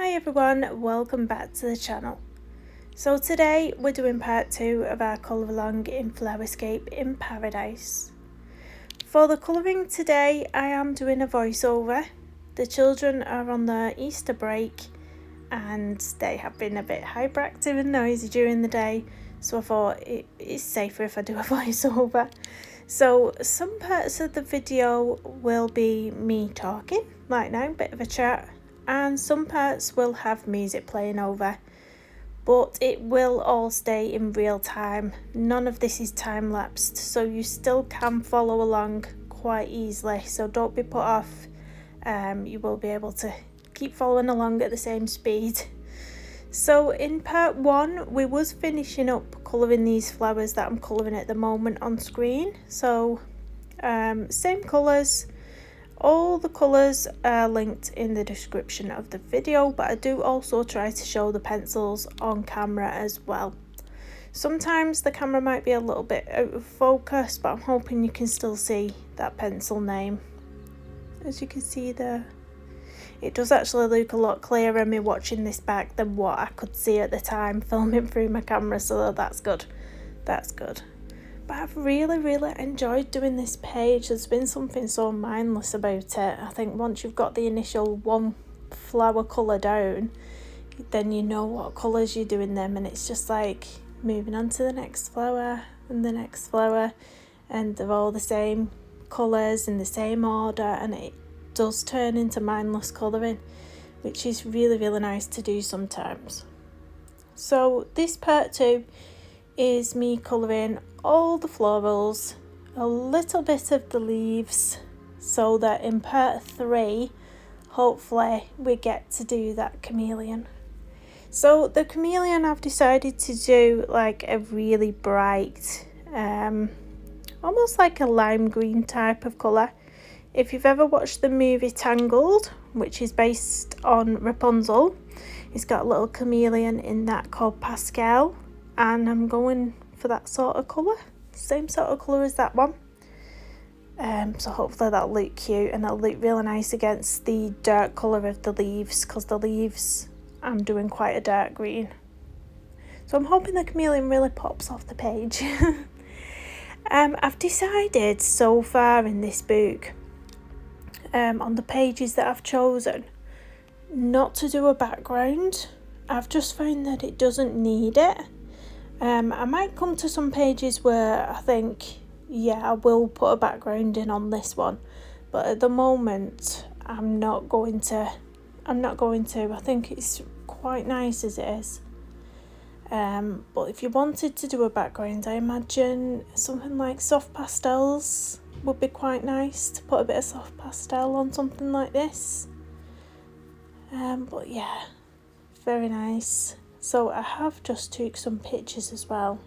Hi everyone, welcome back to the channel. So today we're doing part 2 of our colour along in Flowerscape in Paradise. For the colouring today I am doing a voiceover. The children are on their Easter break and they have been a bit hyperactive and noisy during the day, so I thought it is safer if I do a voiceover. So some parts of the video will be me talking, like now, a bit of a chat, and some parts will have music playing over, but it will all stay in real time. None of this is time lapsed, so you still can follow along quite easily, so don't be put off. You will be able to keep following along at the same speed. So in part 1 we was finishing up colouring these flowers that I'm colouring at the moment on screen. So same colours. All the colours are linked in the description of the video, but I do also try to show the pencils on camera as well. Sometimes the camera might be a little bit out of focus, but I'm hoping you can still see that pencil name. As you can see there, it does actually look a lot clearer me watching this back than what I could see at the time filming through my camera, so that's good. That's good. But I've really enjoyed doing this page. There's been something so mindless about it. I think once you've got the initial one flower colour down, then you know what colours you're doing them, and it's just like moving on to the next flower and the next flower, and they're all the same colours in the same order, and it does turn into mindless colouring, which is really nice to do sometimes. So this part 2 is me colouring all the florals, a little bit of the leaves, so that in part 3 hopefully we get to do that chameleon. So the chameleon I've decided to do like a really bright, almost like a lime green type of colour. If you've ever watched the movie Tangled, which is based on Rapunzel, it's got a little chameleon in that called Pascal, and I'm going for that sort of colour, same sort of colour as that one. So hopefully that'll look cute, and it'll look really nice against the dark colour of the leaves, because the leaves I'm doing quite a dark green. So I'm hoping the chameleon really pops off the page. I've decided so far in this book, on the pages that I've chosen, not to do a background. I've just found that it doesn't need it. I might come to some pages where I think, yeah, I will put a background in on this one, but at the moment I'm not going to. I think it's quite nice as it is. But if you wanted to do a background, I imagine something like soft pastels would be quite nice, to put a bit of soft pastel on something like this. But yeah, very nice. So I have just took some pictures as well.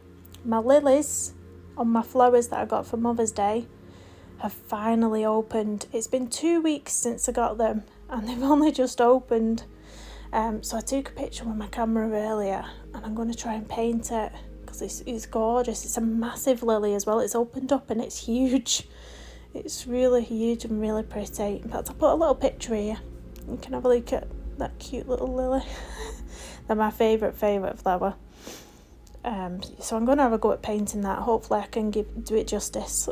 My lilies on my flowers that I got for Mother's Day have finally opened. It's been 2 weeks since I got them and they've only just opened. So I took a picture with my camera earlier, and I'm going to try and paint it because it's gorgeous. It's a massive lily as well. It's opened up and it's huge. It's really huge and really pretty. In fact, I put a little picture here. You can have a look at that cute little lily. They're my favourite flower. So I'm going to have a go at painting that. Hopefully I can do it justice.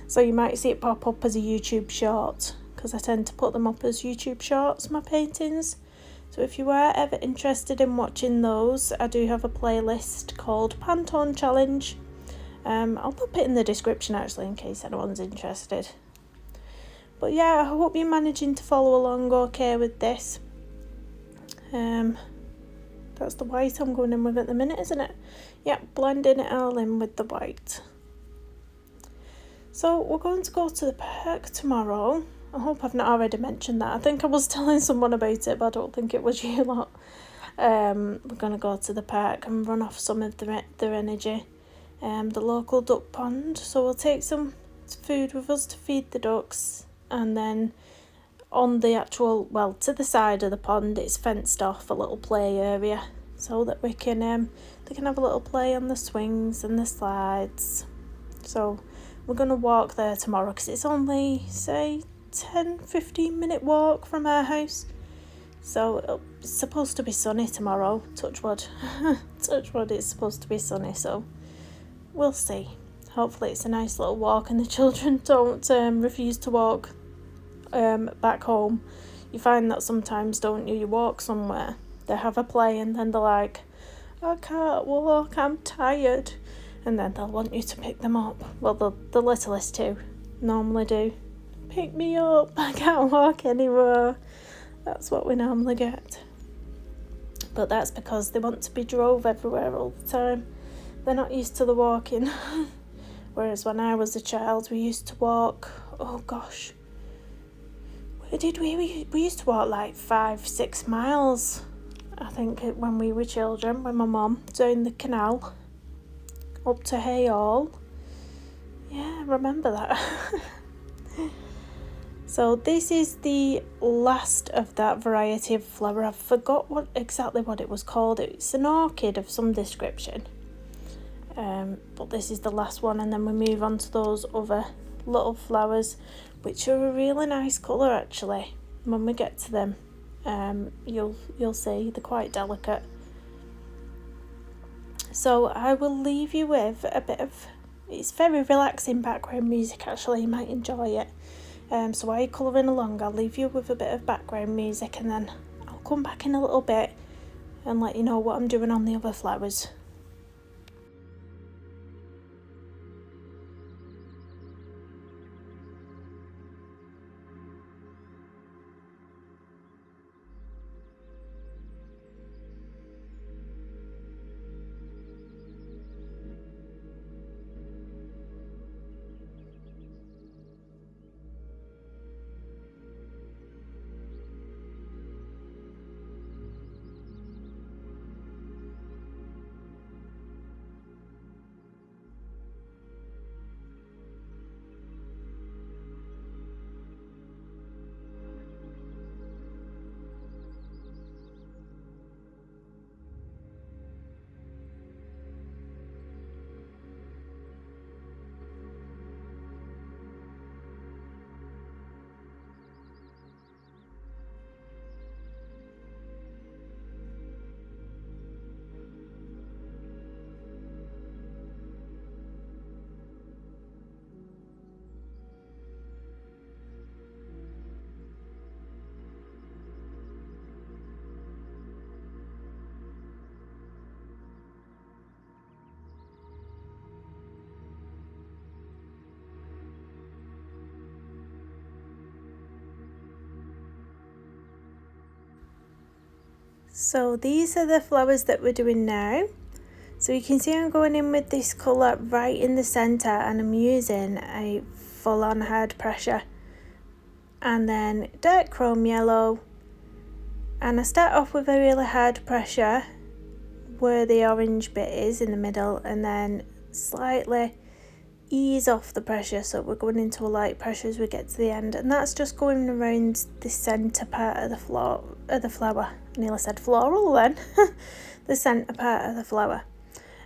So you might see it pop up as a YouTube short, because I tend to put them up as YouTube shorts, my paintings. So if you are ever interested in watching those, I do have a playlist called Pantone Challenge. I'll pop it in the description actually in case anyone's interested. But yeah, I hope you're managing to follow along okay with this. That's the white I'm going in with at the minute, isn't it? Yep, blending it all in with the white. So we're going to go to the park tomorrow. I hope I've not already mentioned that. I think I was telling someone about it, but I don't think it was you lot. We're going to go to the park and run off some of their energy. The local duck pond. So we'll take some food with us to feed the ducks, and then on the actual, well, to the side of the pond, it's fenced off a little play area so that they can have a little play on the swings and the slides. So we're going to walk there tomorrow because it's only, say, 10-15 minute walk from our house. So it's supposed to be sunny tomorrow, touch wood. Touch wood, it's supposed to be sunny, so we'll see. Hopefully it's a nice little walk and the children don't refuse to walk back home. You find that sometimes, don't you? You walk somewhere, they have a play, and then they're like, I can't walk, I'm tired. And then they'll want you to pick them up. Well, the littlest two normally do. Pick me up, I can't walk anymore. That's what we normally get. But that's because they want to be drove everywhere all the time. They're not used to the walking. Whereas when I was a child, we used to walk, oh gosh, where did we used to walk like 5-6 miles, I think, when we were children, with my mum, down the canal up to Hayall. Yeah, I remember that. So this is the last of that variety of flower. I forgot exactly what it was called. It's an orchid of some description. But this is the last one, and then we move on to those other little flowers, which are a really nice colour actually. When we get to them, you'll see they're quite delicate. So I will leave you with a bit of, it's very relaxing background music actually, you might enjoy it. So while you're colouring along, I'll leave you with a bit of background music, and then I'll come back in a little bit and let you know what I'm doing on the other flowers. So these are the flowers that we're doing now. So you can see I'm going in with this colour right in the centre, and I'm using a full-on hard pressure, and then dark chrome yellow, and I start off with a really hard pressure where the orange bit is in the middle, and then slightly ease off the pressure, so we're going into a light pressure as we get to the end, and that's just going around the centre part of the flower. I nearly said floral then. The centre part of the flower.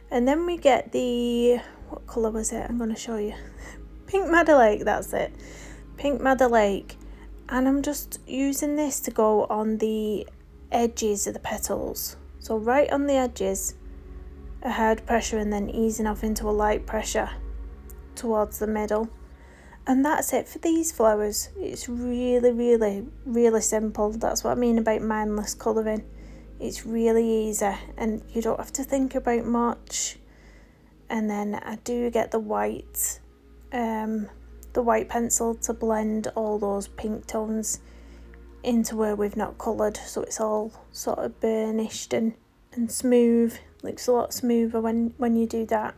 And then we get the, what colour was it? I'm going to show you. Pink Madder Lake, that's it. Pink Madder Lake. And I'm just using this to go on the edges of the petals. So right on the edges, a hard pressure, and then easing off into a light pressure towards the middle. And that's it for these flowers. It's really, really, really simple. That's what I mean about mindless colouring. It's really easy, and you don't have to think about much. And then I do get the white pencil to blend all those pink tones into where we've not coloured, so it's all sort of burnished and smooth. Looks a lot smoother when you do that.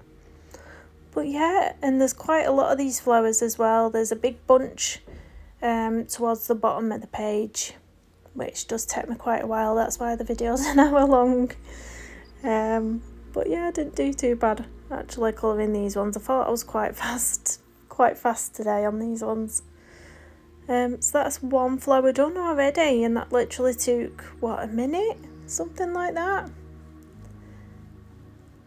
But yeah, and there's quite a lot of these flowers as well. There's a big bunch towards the bottom of the page, which does take me quite a while. That's why the video's an hour long. But yeah, I didn't do too bad actually colouring these ones. I thought I was quite fast today on these ones. So that's one flower done already, and that literally took, what, a minute? Something like that.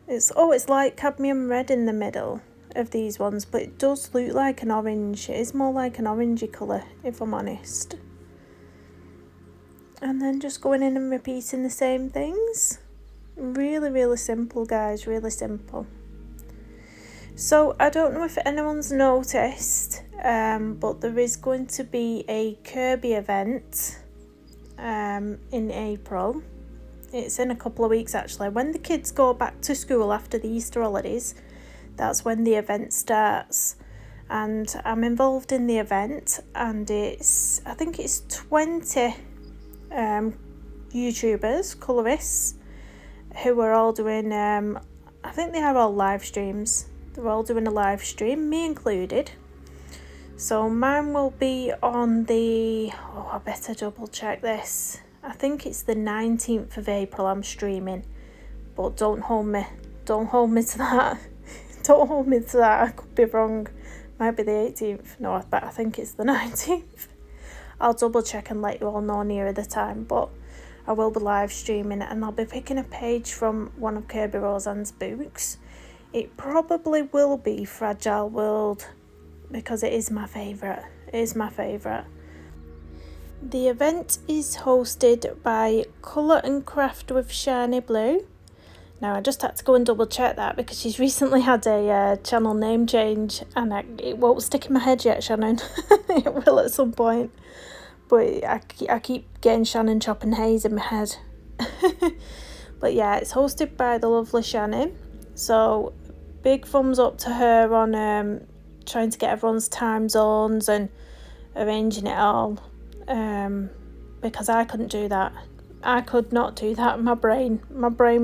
It's like cadmium red in the middle of these ones, but it does look like an orange. It is more like an orangey colour, if I'm honest. and then just going in and repeating the same things. Really, really simple, guys, really simple. So I don't know if anyone's noticed, but there is going to be a Kirby event in April. It's in a couple of weeks actually. When the kids go back to school after the Easter holidays, that's when the event starts. And I'm involved in the event, and I think it's 20 YouTubers, colourists, who are all doing, I think they are all live streams. They're all doing a live stream, me included. So mine will be on I better double check this. I think it's the 19th of April I'm streaming. But don't hold me to that. Don't hold me to that, I could be wrong. Might be the 18th. No, but I think it's the 19th. I'll double check and let you all know nearer the time. But I will be live streaming it, and I'll be picking a page from one of Kirby Roseanne's books. It probably will be Fragile World, because it is my favourite. It is my favourite. The event is hosted by Colour and Craft with Shiny Blue. Now, I just had to go and double check that because she's recently had a channel name change, and it won't stick in my head yet, Shannon. It will at some point. But I keep getting Shannon Chopping Haze in my head. But yeah, it's hosted by the lovely Shannon. So big thumbs up to her on trying to get everyone's time zones and arranging it all. Because I couldn't do that. I could not do that. My brain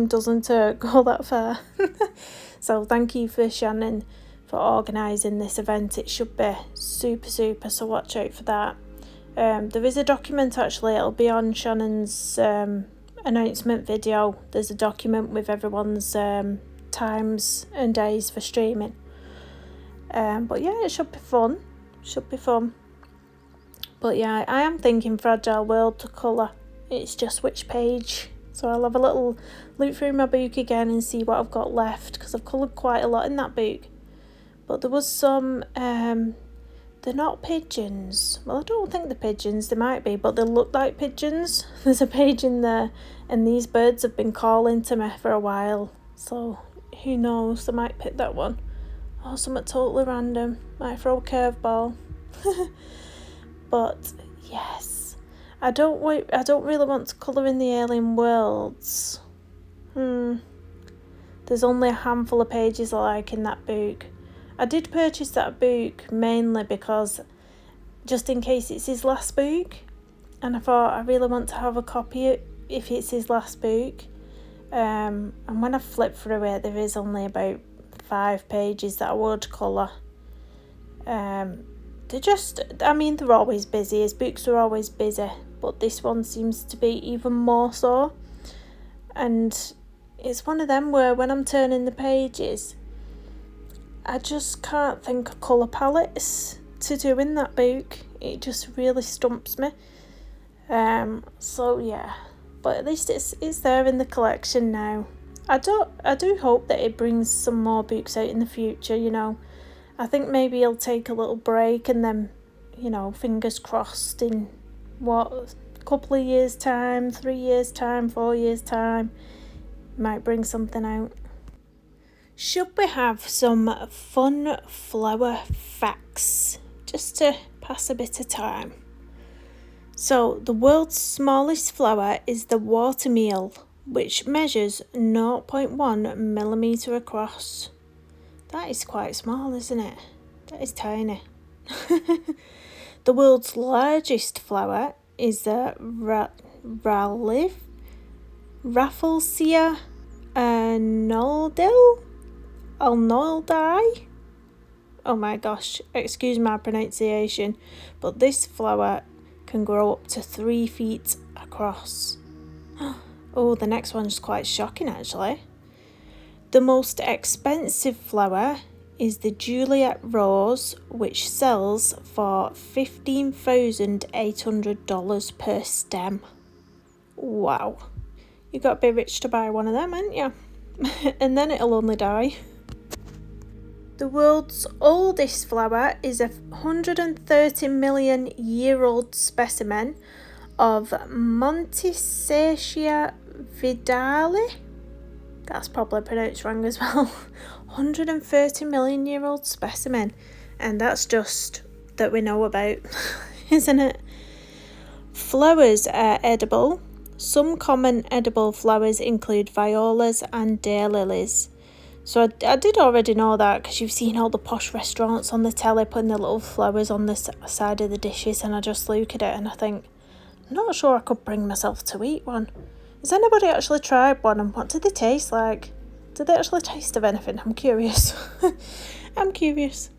doesn't go that far. So thank you for Shannon for organising this event. It should be super, so watch out for that. There is a document actually. It'll be on Shannon's announcement video. There's a document with everyone's times and days for streaming. But yeah, it should be fun. But yeah, I am thinking Fragile World to colour. It's just which page. So I'll have a little look through my book again and see what I've got left, because I've coloured quite a lot in that book. But there was some, they're not pigeons. Well, I don't think they're pigeons. They might be, but they look like pigeons. There's a page in there, and these birds have been calling to me for a while. So who knows? I might pick that one. Or something totally random. Might throw a curveball. But yes, I don't really want to colour in the alien worlds. There's only a handful of pages I like in that book. I did purchase that book mainly because just in case it's his last book, and I thought I really want to have a copy if it's his last book. And when I flip through it, there is only about 5 pages that I would colour. They're always busy. His books are always busy, but this one seems to be even more so. And it's one of them where when I'm turning the pages, I just can't think of colour palettes to do in that book. It just really stumps me. So yeah, but at least it's there in the collection now. I do hope that it brings some more books out in the future, you know. I think maybe he'll take a little break, and then, you know, fingers crossed, in a couple of years' time, 3 years' time, 4 years' time, might bring something out. Should we have some fun flower facts just to pass a bit of time? So, the world's smallest flower is the watermeal, which measures 0.1 millimetre across. That is quite small, isn't it? That is tiny. The world's largest flower is the Rafflesia arnoldii. Oh my gosh, excuse my pronunciation, but this flower can grow up to 3 feet across. Oh, the next one's quite shocking actually. The most expensive flower is the Juliet Rose, which sells for $15,800 per stem. Wow. You got to be rich to buy one of them, ain't you? And then it'll only die. The world's oldest flower is a 130 million year old specimen of Montisatia vidali. That's probably pronounced wrong as well. 130 million year old specimen, and that's just that we know about, isn't it? Flowers are edible. Some common edible flowers include violas and daylilies. So I did already know that, because you've seen all the posh restaurants on the telly putting the little flowers on the side of the dishes, and I just look at it and I think, I'm not sure I could bring myself to eat one. Has anybody actually tried one, and what do they taste like? Do they actually taste of anything? I'm curious. I'm curious.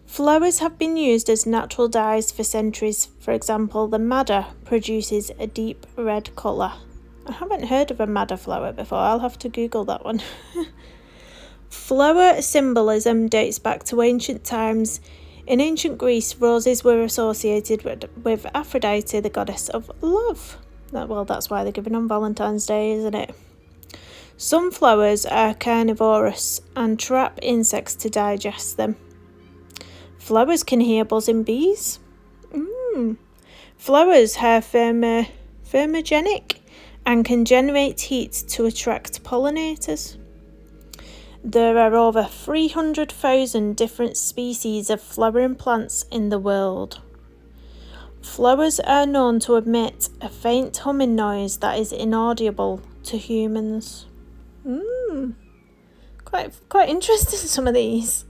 Flowers have been used as natural dyes for centuries. For example, the madder produces a deep red colour. I haven't heard of a madder flower before. I'll have to Google that one. Flower symbolism dates back to ancient times. In ancient Greece, roses were associated with Aphrodite, the goddess of love. Well, that's why they're given on Valentine's Day, isn't it? Some flowers are carnivorous and trap insects to digest them. Flowers can hear buzzing bees. Flowers are thermogenic and can generate heat to attract pollinators. There are over 300,000 different species of flowering plants in the world. Flowers are known to emit a faint humming noise that is inaudible to humans. Quite interesting, some of these.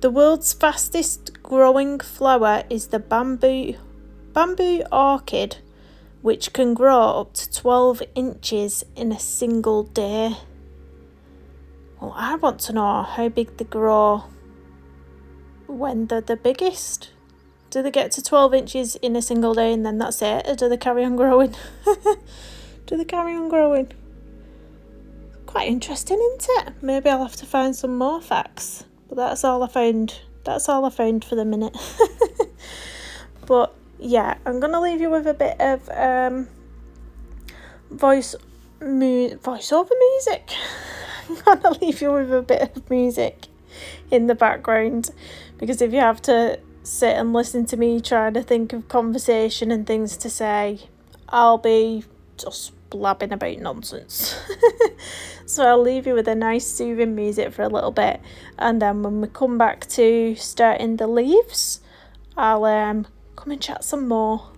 The world's fastest growing flower is the bamboo orchid, which can grow up to 12 inches in a single day. Well, I want to know how big they grow when they're the biggest. Do they get to 12 inches in a single day and then that's it? Or do they carry on growing? Quite interesting, isn't it? Maybe I'll have to find some more facts. But that's all I found. That's all I found for the minute. But yeah, I'm going to leave you with a bit of voiceover music. I'm going to leave you with a bit of music in the background, because if you have to sit and listen to me trying to think of conversation and things to say, I'll be just blabbing about nonsense. So I'll leave you with a nice soothing music for a little bit, and then when we come back to starting the leaves, I'll come and chat some more.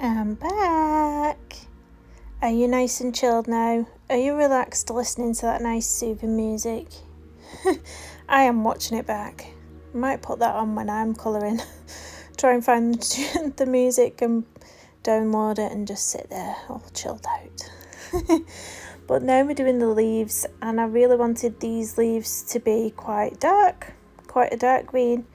I'm back. Are you nice and chilled now? Are you relaxed listening to that nice soothing music? I am watching it back. Might put that on when I'm colouring. Try and find the music and download it and just sit there all chilled out. But now we're doing the leaves, and I really wanted these leaves to be quite a dark green.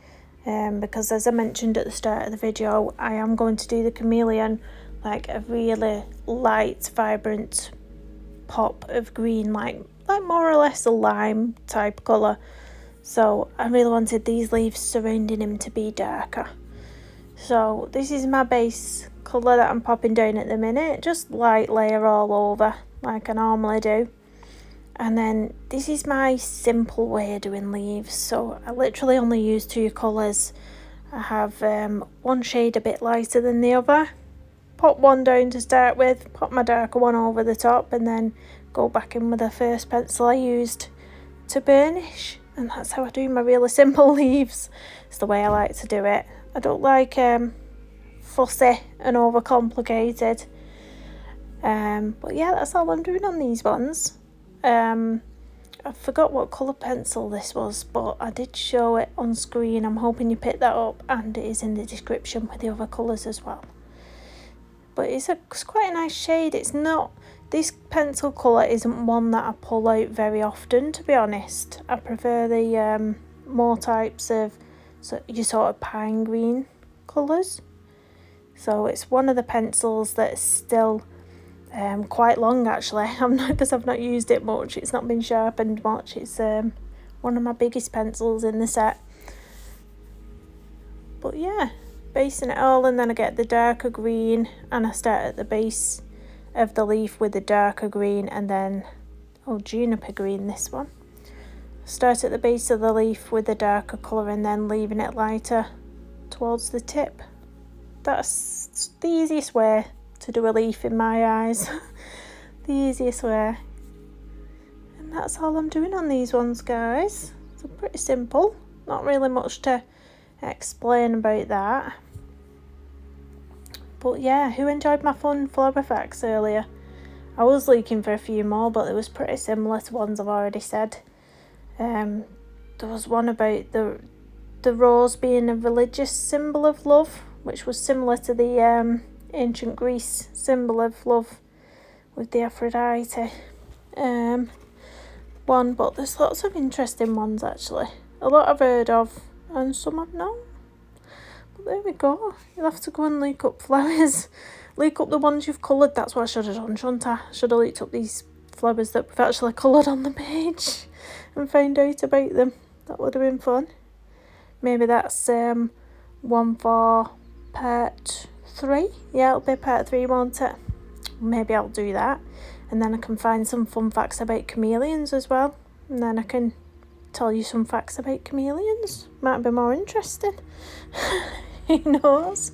Because as I mentioned at the start of the video, I am going to do the chameleon like a really light, vibrant pop of green, like more or less a lime type colour. So I really wanted these leaves surrounding him to be darker. So this is my base colour that I'm popping down at the minute, just light layer all over like I normally do. And then this is my simple way of doing leaves. So I literally only use two colours. I have one shade a bit lighter than the other. Pop one down to start with, pop my darker one over the top, and then go back in with the first pencil I used to burnish. And that's how I do my really simple leaves. It's the way I like to do it. I don't like fussy and overcomplicated. But yeah, that's all I'm doing on these ones. I forgot what colour pencil this was, but I did show it on screen. I'm hoping you picked that up, and it is in the description with the other colours as well. But it's quite a nice shade. It's not, this pencil colour isn't one that I pull out very often, to be honest. I prefer the more types of your sort of pine green colours. So it's one of the pencils that's still quite long actually. Because I've not used it much. It's not been sharpened much. It's one of my biggest pencils in the set. But yeah, basing it all, and then I get the darker green, and I start at the base of the leaf with the darker green, and then juniper green, this one. Start at the base of the leaf with the darker colour, and then leaving it lighter towards the tip. That's the easiest way to do a leaf in my eyes. The easiest way. And that's all I'm doing on these ones, guys. So pretty simple. Not really much to explain about that. But yeah, who enjoyed my fun flower facts earlier? I was looking for a few more, but it was pretty similar to ones I've already said. There was one about the rose being a religious symbol of love, which was similar to the ancient Greece symbol of love with the Aphrodite one. But there's lots of interesting ones actually. A lot I've heard of and some I've not. But there we go. You'll have to go and look up flowers. Look up the ones you've coloured. That's what I should have done, shouldn't I? Should have looked up these flowers that we've actually coloured on the page and find out about them. That would have been fun. Maybe that's one for part 3. Yeah, it'll be part 3, won't it? Maybe I'll do that, and then I can find some fun facts about chameleons as well, and then I can tell you some facts about chameleons. Might be more interesting. Who knows?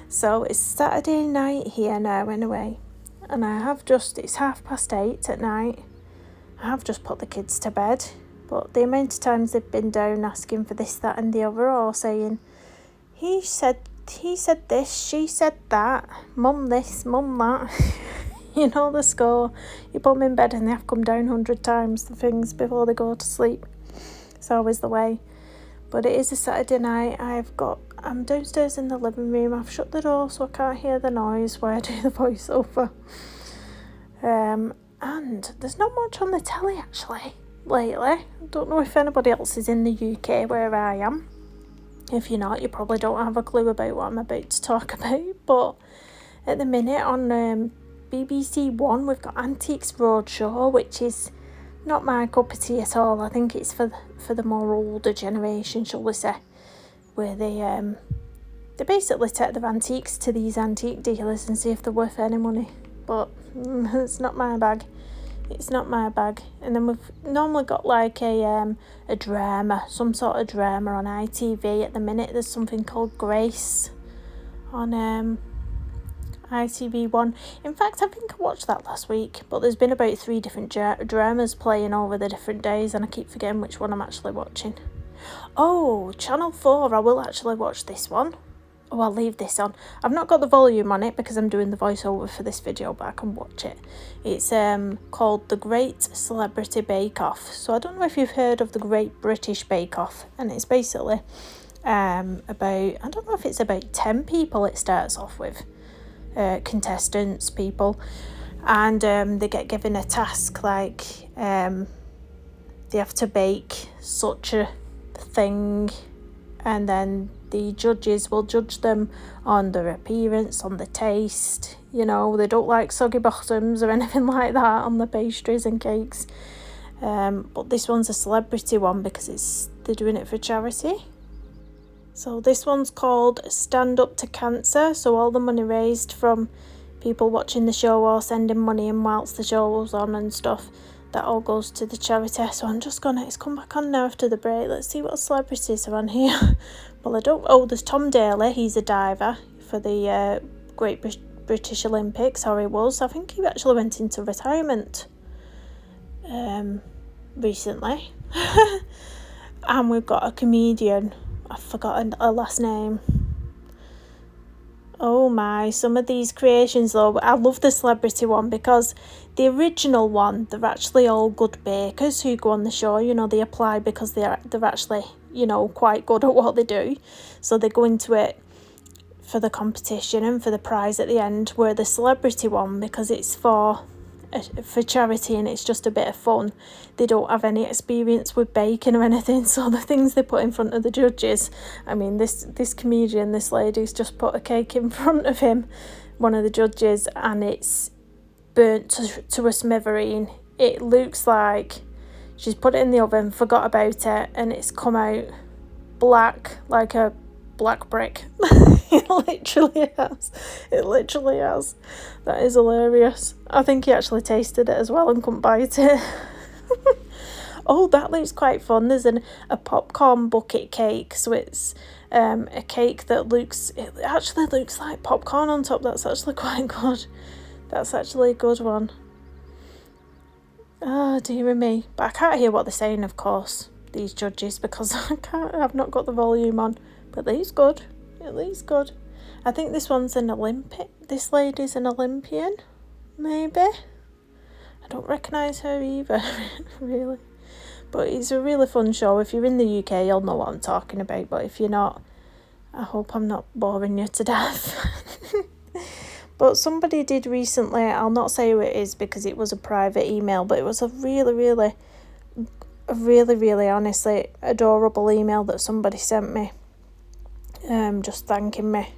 So it's Saturday night here now anyway, and it's 8:30 at night. I have just put the kids to bed, but the amount of times they've been down asking for this, that and the other, or saying he said this, she said that, mum this, mum that. You know the score. You put them in bed and they have to come down 100 times the things before they go to sleep. It's always the way. But it is a Saturday night. I'm downstairs in the living room. I've shut the door so I can't hear the noise while I do the voiceover. And there's not much on the telly actually lately. I don't know if anybody else is in the UK where I am. If you're not, you probably don't have a clue about what I'm about to talk about. But at the minute on BBC One, we've got Antiques Roadshow, which is not my cup of tea at all. I think it's for the more older generation, shall we say, where they basically take their antiques to these antique dealers and see if they're worth any money. But it's not my bag. It's not my bag. And then we've normally got like a drama, some sort of drama on ITV. At the minute there's something called Grace on ITV1. In fact, I think I watched that last week, but there's been about 3 different dramas playing over the different days, and I keep forgetting which one I'm actually watching. Oh, Channel 4, I will actually watch this one. Oh, I'll leave this on. I've not got the volume on it because I'm doing the voiceover for this video, but I can watch it. It's called The Great Celebrity Bake Off. So I don't know if you've heard of the Great British Bake Off, and it's basically about, I don't know if it's about 10 people it starts off with, contestants, people, and they get given a task, like they have to bake such a thing, and then the judges will judge them on their appearance, on the taste. You know, they don't like soggy bottoms or anything like that on the pastries and cakes. But this one's a celebrity one because they're doing it for charity. So this one's called Stand Up to Cancer. So all the money raised from people watching the show or sending money in whilst the show was on and stuff, that all goes to the charity. So I'm just gonna, it's come back on now after the break. Let's see what celebrities are on here. Well, there's Tom Daley. He's a diver for the Great British Olympics, or he was. I think he actually went into retirement recently. And we've got a comedian. I've forgotten her last name. Oh my, some of these creations though, I love the celebrity one because the original one, they're actually all good bakers who go on the show. You know, they apply because they're actually, you know, quite good at what they do. So they go into it for the competition and for the prize at the end, where the celebrity one, because it's for charity and it's just a bit of fun, they don't have any experience with baking or anything, so the things they put in front of the judges, I mean, this comedian, this lady's just put a cake in front of him, one of the judges, and it's burnt to a smithereen. It looks like she's put it in the oven, forgot about it, and it's come out black, like a black brick. It literally has. That is hilarious. I think he actually tasted it as well and couldn't bite it. Oh, that looks quite fun. There's a popcorn bucket cake, so it's a cake that actually looks like popcorn on top. That's actually quite good. That's actually a good one. Oh, dear me. But I can't hear what they're saying, of course, these judges, because I've not got the volume on. But these good. At least good. I think this one's an Olympic. This lady's an Olympian, maybe. I don't recognise her either, really. But it's a really fun show. If you're in the UK, you'll know what I'm talking about. But if you're not, I hope I'm not boring you to death. But somebody did recently, I'll not say who it is because it was a private email, but it was a really honestly adorable email that somebody sent me. Just thanking me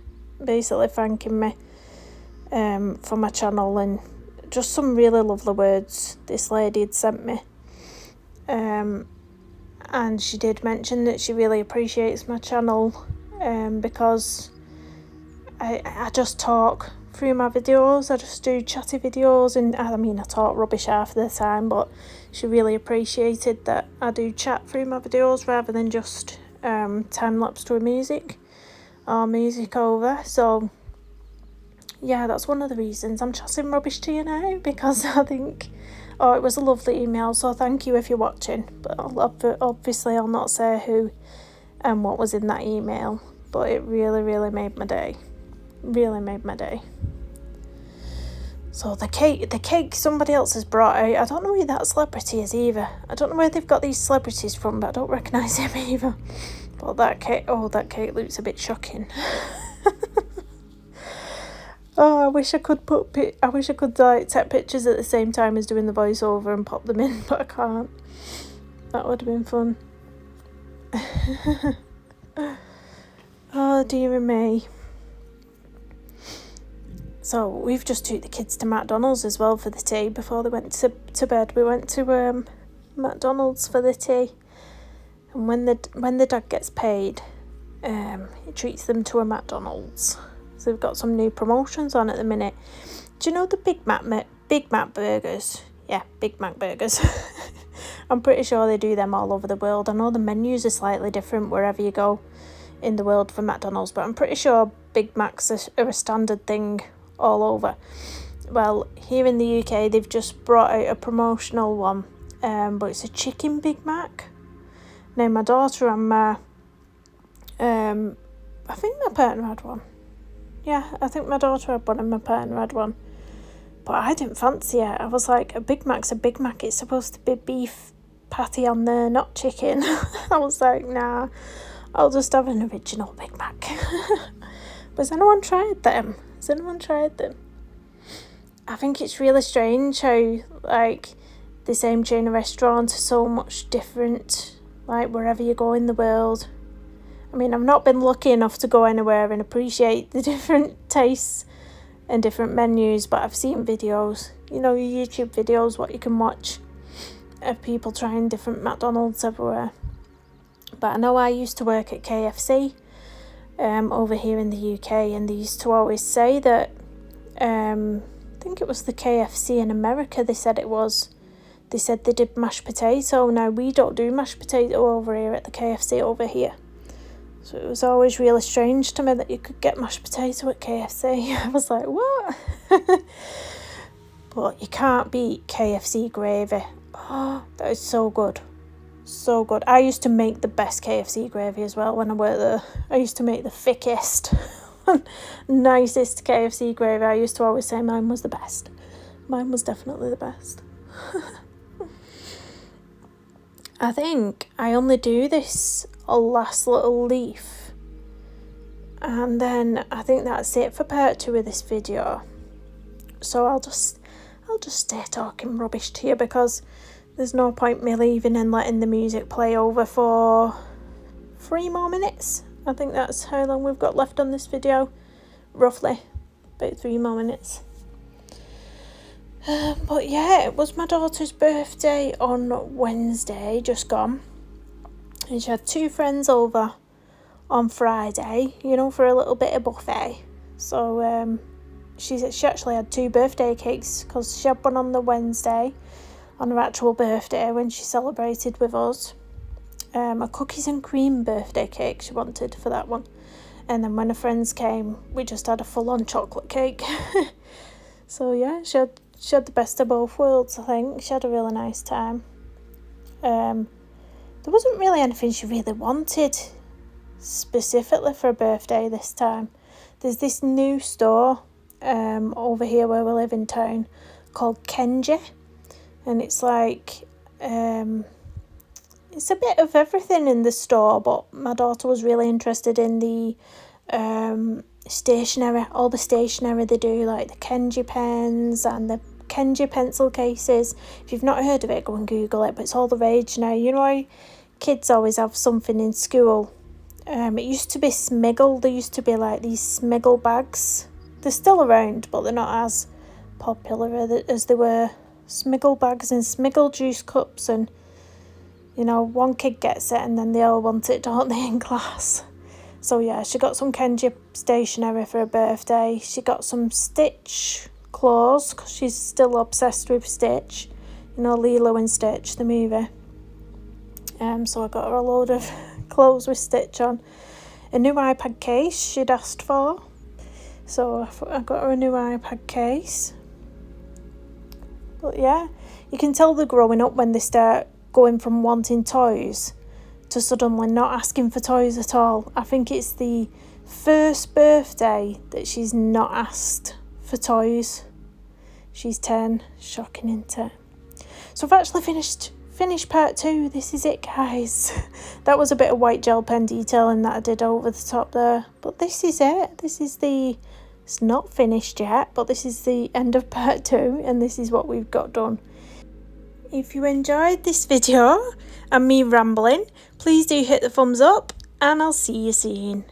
for my channel, and just some really lovely words this lady had sent me. And she did mention that she really appreciates my channel because I just talk through my videos. I just do chatty videos, and I mean I talk rubbish half the time, but she really appreciated that I do chat through my videos rather than just time-lapse to a music or music over. So yeah, that's one of the reasons I'm chatting rubbish to you now, because I think, oh, it was a lovely email, so thank you if you're watching. But obviously I'll not say who and what was in that email, but it really made my day. Really made my day. So the cake somebody else has brought out. I don't know who that celebrity is either. I don't know where they've got these celebrities from, but I don't recognise him either. But that cake looks a bit shocking. Oh, I wish I could like take pictures at the same time as doing the voiceover and pop them in, but I can't. That would have been fun. Oh, dear me. So we've just took the kids to McDonald's as well for the tea before they went to bed. We went to McDonald's for the tea, and when the dad gets paid, he treats them to a McDonald's. So we've got some new promotions on at the minute. Do you know the Big Mac burgers? Yeah, Big Mac burgers. I'm pretty sure they do them all over the world. I know the menus are slightly different wherever you go in the world for McDonald's, but I'm pretty sure Big Macs are a standard thing all over. Well, here in the UK, they've just brought out a promotional one, but it's a chicken Big Mac. Now, my daughter and my I think my partner had one. Yeah, I think my daughter had one and my partner had one. But I didn't fancy it. I was like, a Big Mac's a Big Mac. It's supposed to be beef patty on there, not chicken. I was like, nah, I'll just have an original Big Mac. But has anyone tried them? I think it's really strange how, like, the same chain of restaurants are so much different, like, wherever you go in the world. I mean, I've not been lucky enough to go anywhere and appreciate the different tastes and different menus, but I've seen videos, you know, YouTube videos, what you can watch of people trying different McDonald's everywhere. But I know I used to work at KFC over here in the UK, and they used to always say that, I think it was the KFC in America, they said they did mashed potato. Now, we don't do mashed potato over here at the KFC over here. So it was always really strange to me that you could get mashed potato at KFC. I was like, what? But you can't beat KFC gravy. Oh, that is so good. So good. I used to make the best KFC gravy as well when I worked there. I used to make the thickest, nicest KFC gravy. I used to always say mine was the best. Mine was definitely the best. I think I only do this last little leaf, and then I think that's it for part 2 of this video. So I'll just stay talking rubbish to you, because there's no point me leaving and letting the music play over for 3 more minutes. I think that's how long we've got left on this video, roughly, about 3 more minutes. But yeah, it was my daughter's birthday on Wednesday, just gone. And she had 2 friends over on Friday, you know, for a little bit of buffet. So she actually had 2 birthday cakes, because she had one on the Wednesday, on her actual birthday when she celebrated with us. A cookies and cream birthday cake she wanted for that one. And then when her friends came, we just had a full-on chocolate cake. So yeah, she had the best of both worlds, I think. She had a really nice time. There wasn't really anything she really wanted specifically for a birthday this time. There's this new store over here where we live in town called Kenji, and it's like it's a bit of everything in the store, but my daughter was really interested in the stationery, all the stationery they do, like the Kenji pens and the Kenji pencil cases. If you've not heard of it, go and Google it, but it's all the rage now. You know, kids always have something in school. It used to be Smiggle. There used to be like these Smiggle bags. They're still around, but they're not as popular as they were. Smiggle bags and Smiggle juice cups, and you know, one kid gets it and then they all want it, don't they, in class? So yeah, she got some Kenji stationery for her birthday. She got some Stitch clothes, because she's still obsessed with Stitch. You know, Lilo and Stitch, the movie. So I got her a load of clothes with Stitch on. A new iPad case she'd asked for. So I got her a new iPad case. But yeah, you can tell they're growing up when they start going from wanting toys to suddenly not asking for toys at all. I think it's the first birthday that she's not asked for toys. She's 10. Shocking, isn't it? So I've actually finished part 2. This is it, guys. That was a bit of white gel pen detailing that I did over the top there. But this is it. It's not finished yet, but this is the end of part 2, and this is what we've got done. If you enjoyed this video and me rambling, please do hit the thumbs up, and I'll see you soon.